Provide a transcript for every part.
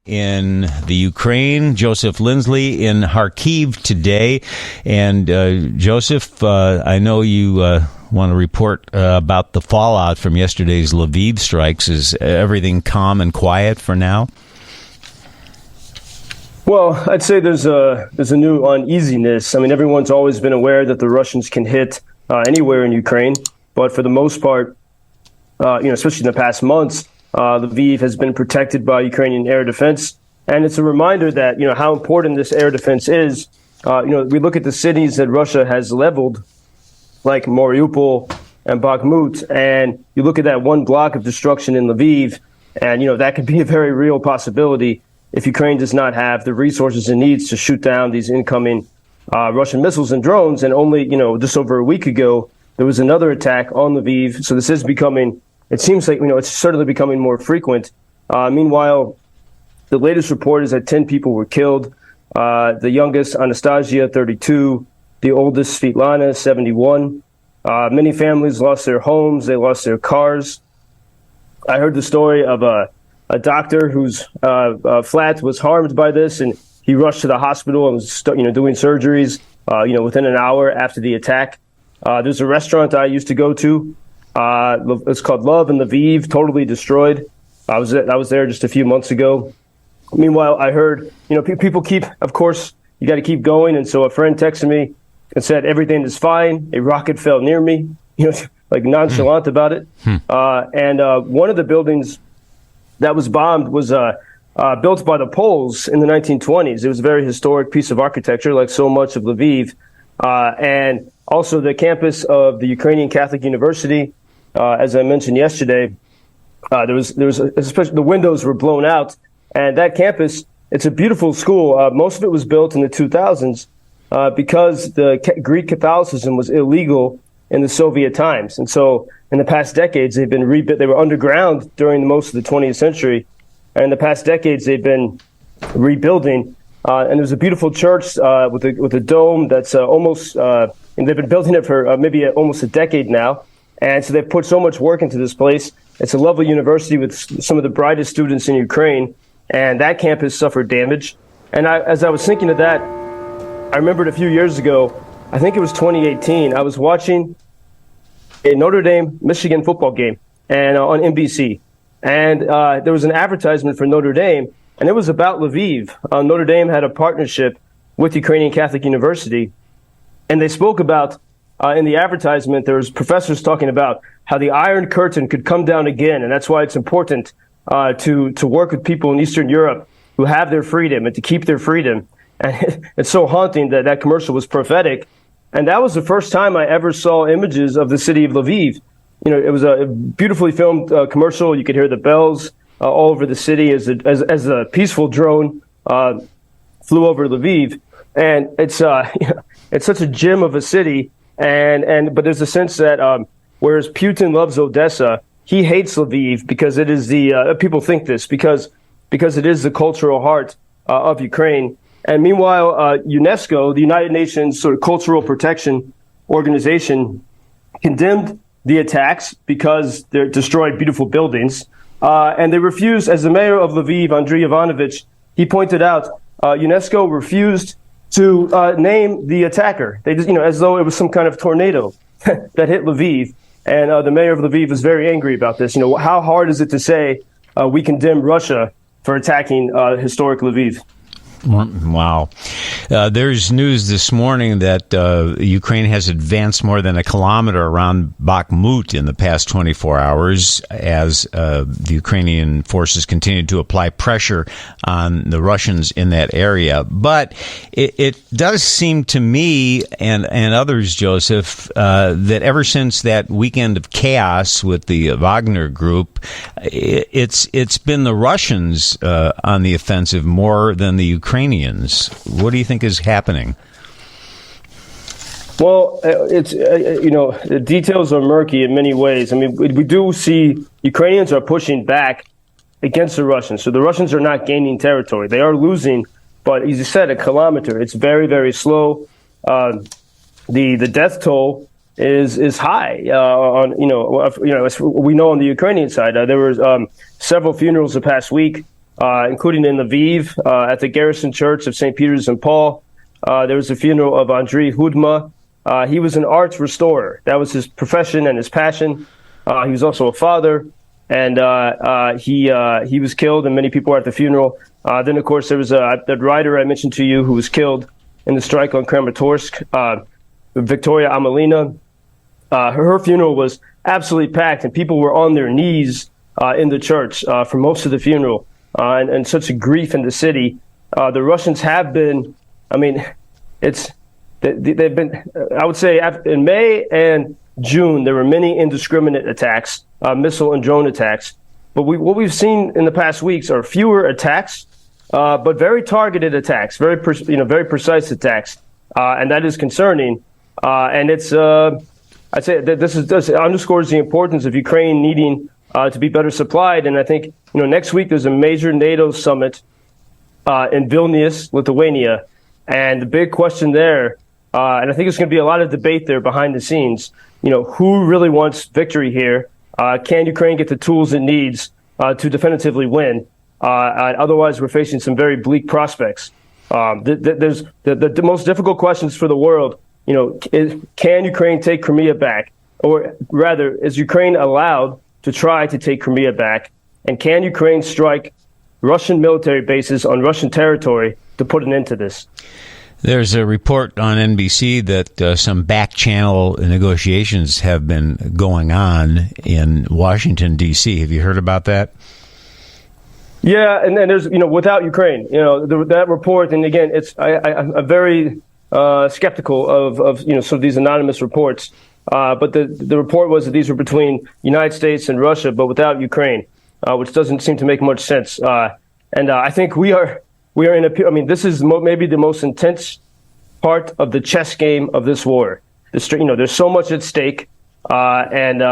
in the Ukraine, Joseph Lindsley in Kharkiv today. And Joseph, I know you want to report about the fallout from yesterday's Lviv strikes. Is everything calm and quiet for now? Well, I'd say there's a new uneasiness. I mean, everyone's always been aware that the Russians can hit anywhere in Ukraine, but for the most part, especially in the past months, Lviv has been protected by Ukrainian air defense. And it's a reminder that, how important this air defense is. We look at the cities that Russia has leveled, like Mariupol and Bakhmut, and you look at that one block of destruction in Lviv, and, that could be a very real possibility if Ukraine does not have the resources it needs to shoot down these incoming Russian missiles and drones. And only, just over a week ago, there was another attack on Lviv. So this is becoming, it seems like, it's certainly becoming more frequent. Meanwhile, the latest report is that 10 people were killed. The youngest, Anastasia, 32. The oldest, Svetlana, 71. Many families lost their homes. They lost their cars. I heard the story of a doctor whose flat was harmed by this, and he rushed to the hospital and was doing surgeries within an hour after the attack. There's a restaurant I used to go to. It's called Love in Lviv, totally destroyed. I was there just a few months ago. Meanwhile, I heard, people of course, you got to keep going. And so a friend texted me and said, everything is fine. A rocket fell near me, like nonchalant about it. And one of the buildings that was bombed was built by the Poles in the 1920s. It was a very historic piece of architecture, like so much of Lviv. And also the campus of the Ukrainian Catholic University, as I mentioned yesterday, there was especially the windows were blown out. And that campus, it's a beautiful school. Most of it was built in the 2000s because the Greek Catholicism was illegal in the Soviet times. And so in the past decades, they've been rebuilt. They were underground during most of the 20th century. And in the past decades, they've been rebuilding. And there's a beautiful church with a dome that's almost, and they've been building it for maybe almost a decade now. And so they've put so much work into this place. It's a lovely university with some of the brightest students in Ukraine. And that campus suffered damage. And as I was thinking of that, I remembered a few years ago, I think it was 2018, I was watching a Notre Dame Michigan football game and on NBC. And there was an advertisement for Notre Dame, and it was about Lviv. Notre Dame had a partnership with Ukrainian Catholic University. And they spoke about, in the advertisement, there was professors talking about how the Iron Curtain could come down again. And that's why it's important to work with people in Eastern Europe who have their freedom and to keep their freedom. And it's so haunting that that commercial was prophetic. And that was the first time I ever saw images of the city of Lviv. It was a beautifully filmed commercial. You could hear the bells all over the city as a peaceful drone flew over Lviv. And it's it's such a gem of a city. But there's a sense that whereas Putin loves Odessa, he hates Lviv because it is people think this because it is the cultural heart of Ukraine. And meanwhile, UNESCO, the United Nations sort of cultural protection organization, condemned the attacks because they destroyed beautiful buildings. And they refused, as the mayor of Lviv, Andriy Ivanovich, he pointed out, UNESCO refused to name the attacker. They just, as though it was some kind of tornado that hit Lviv. And the mayor of Lviv was very angry about this. How hard is it to say we condemn Russia for attacking historic Lviv? Wow. There's news this morning that Ukraine has advanced more than a kilometer around Bakhmut in the past 24 hours as the Ukrainian forces continue to apply pressure on the Russians in that area. But it does seem to me and others, Joseph, that ever since that weekend of chaos with the Wagner group, it's been the Russians on the offensive more than the Ukrainians. What do you think is happening? Well, it's the details are murky in many ways. I mean, we do see Ukrainians are pushing back against the Russians. So the Russians are not gaining territory. They are losing, but as you said, a kilometer. It's very, very slow. The death toll is high. We know on the Ukrainian side, there were several funerals the past week including in Lviv at the Garrison Church of St. Peter's and Paul. There was a funeral of Andriy Hudma. He was an arts restorer. That was his profession and his passion. He was also a father, and he was killed, and many people were at the funeral. Then, of course, there was that writer I mentioned to you who was killed in the strike on Kramatorsk, Victoria Amelina. Her funeral was absolutely packed, and people were on their knees in the church for most of the funeral, and such a grief in the city. The Russians have been, I mean, they've been, I would say, in May and June, there were many indiscriminate attacks, missile and drone attacks. But what we've seen in the past weeks are fewer attacks, but very targeted attacks, very precise attacks, and that is concerning. And it's, I'd say that this underscores the importance of Ukraine needing to be better supplied. And I think next week there's a major NATO summit in Vilnius, Lithuania, and the big question there, and I think there's going to be a lot of debate there behind the scenes. Who really wants victory here? Can Ukraine get the tools it needs to definitively win? Otherwise, we're facing some very bleak prospects. There's the most difficult questions for the world. Can Ukraine take Crimea back? Or rather, is Ukraine allowed to try to take Crimea back? And can Ukraine strike Russian military bases on Russian territory to put an end to this? There's a report on NBC that some back-channel negotiations have been going on in Washington, D.C. Have you heard about that? Yeah, and then there's, without Ukraine, that report, and again, I'm very skeptical of some of these anonymous reports. But the report was that these were between the United States and Russia, but without Ukraine, which doesn't seem to make much sense. And I think we are in this is maybe the most intense part of the chess game of this war. There's so much at stake. And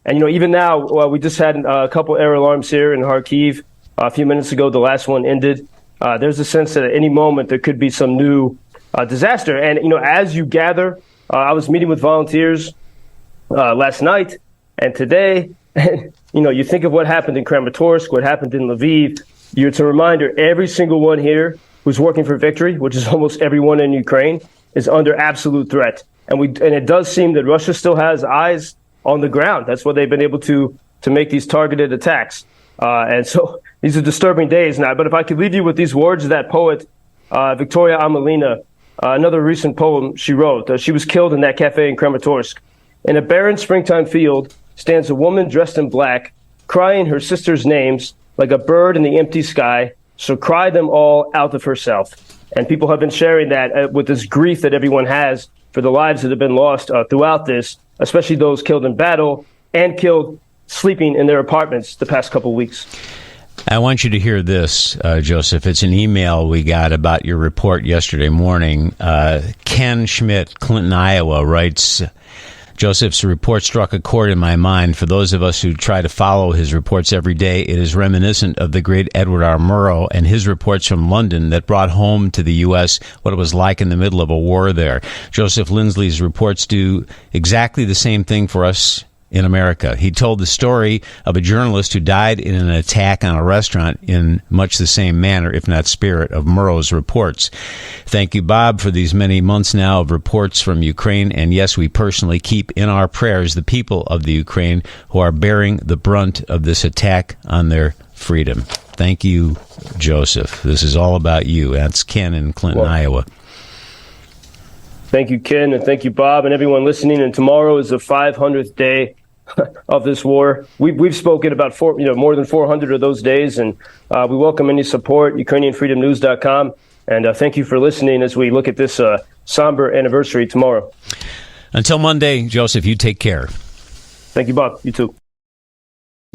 even now, we just had a couple air alarms here in Kharkiv a few minutes ago. The last one ended. There's a sense that at any moment there could be some new disaster. And, as you gather, I was meeting with volunteers last night and today. And, you think of what happened in Kramatorsk, what happened in Lviv. It's a reminder, every single one here who's working for victory, which is almost everyone in Ukraine, is under absolute threat. And it does seem that Russia still has eyes on the ground. That's why they've been able to make these targeted attacks. And so these are disturbing days now. But if I could leave you with these words of that poet, Victoria Amelina, another recent poem she wrote. She was killed in that cafe in Kramatorsk. In a barren springtime field stands a woman dressed in black, crying her sister's names like a bird in the empty sky, so cry them all out of herself. And people have been sharing that with this grief that everyone has for the lives that have been lost throughout this, especially those killed in battle and killed sleeping in their apartments the past couple of weeks. I want you to hear this, Joseph. It's an email we got about your report yesterday morning. Ken Schmidt, Clinton, Iowa, writes, Joseph's report struck a chord in my mind. For those of us who try to follow his reports every day, it is reminiscent of the great Edward R. Murrow and his reports from London that brought home to the U.S. what it was like in the middle of a war there. Joseph Lindsley's reports do exactly the same thing for us in America. He told the story of a journalist who died in an attack on a restaurant in much the same manner, if not spirit, of Murrow's reports. Thank you, Bob, for these many months now of reports from Ukraine. And yes, we personally keep in our prayers the people of the Ukraine who are bearing the brunt of this attack on their freedom. Thank you, Joseph. This is all about you. That's Ken in Clinton, Iowa. Thank you, Ken, and thank you, Bob, and everyone listening. And tomorrow is the 500th day of this war. We've spoken about more than 400 of those days, and we welcome any support. UkrainianFreedomNews.com, and thank you for listening as we look at this somber anniversary tomorrow. Until Monday, Joseph, you take care. Thank you, Bob. You too.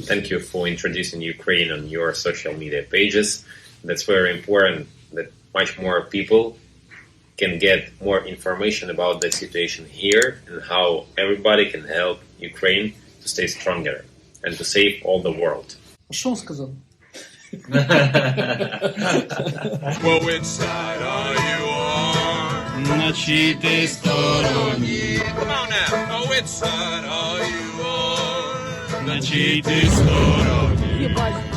Thank you for introducing Ukraine on your social media pages. That's very important that much more people can get more information about the situation here and how everybody can help Ukraine to stay stronger and to save all the world. Что он сказал? Well, which side are you on? На чьей ты стороне? Come on now. Oh, which side are you on? На чьей ты стороне?